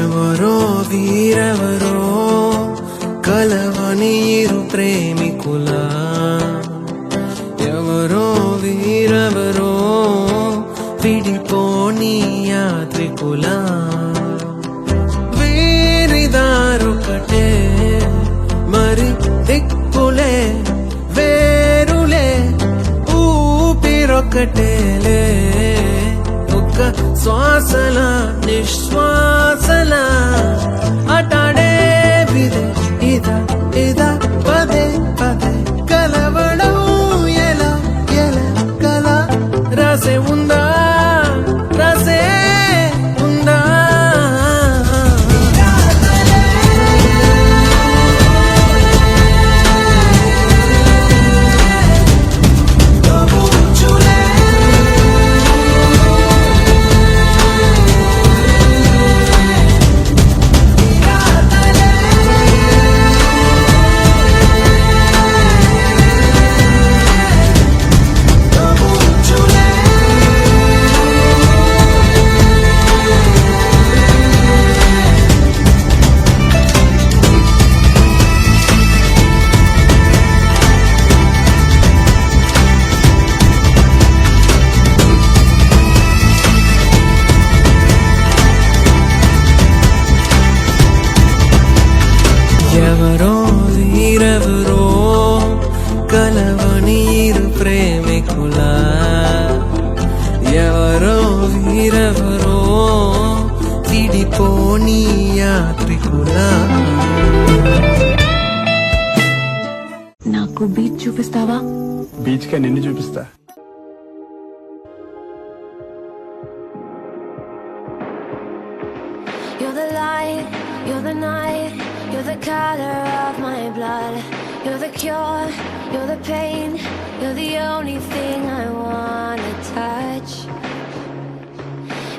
ఎవరో వీరెవరో కలవని ఇరు ప్రేమికుల, ఎవరో వీరెవరో విడిపోని యాత్రికుల, వీరిదారొకటే మరి దిక్కులే వేరులే, ఊపిరొకటేలే ఒక్క శ్వాసల నిశ్వాసల అటాడే విదే ఇదా ఇదా పదే పదే కలవడం ఎలా ఎలా కల రాసే ఉందా రాసే ఉందా. ఎవరో వీరెవరో కలవని ఇరు ప్రేమికుల, ఎవరో వీరెవరో విడిపోని యాత్రికుల. నాకు బీచ్ చూపిస్తావా? బీచ్ కే నిన్ను చూపిస్తా. You're the light, you're the night, you're the color of my blood. You're the cure, you're the pain, you're the only thing I wanna touch.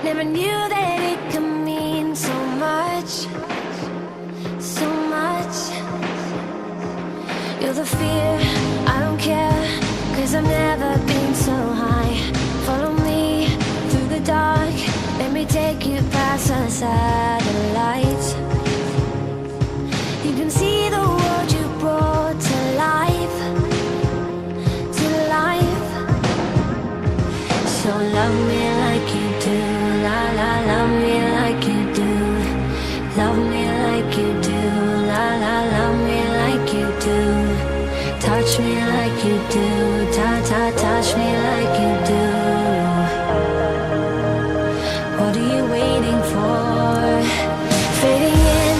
Never knew that it could mean so much, so much. You're the fear, I don't care, 'cause I've never been so high. Follow me through the dark, let me take you past the satellites. You can see the world you brought to life, to life. So love me like you do, la la, love me like you do. Love me like you do, la la, love me like you do. Touch me like you do, ta ta, touch me like you do. What are you waiting for? Fading in,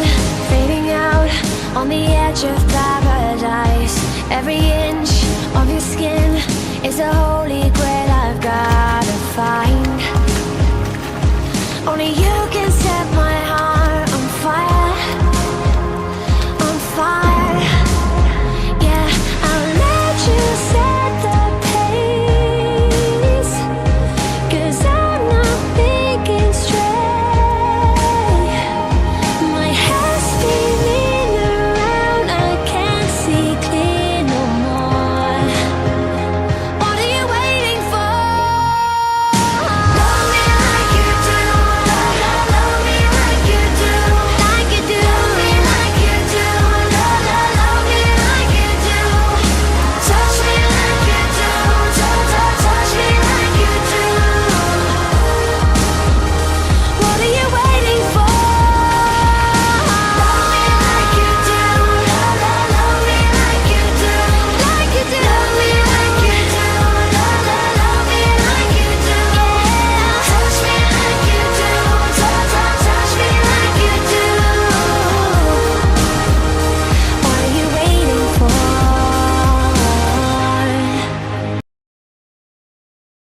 fading out, on the edge of paradise. Every inch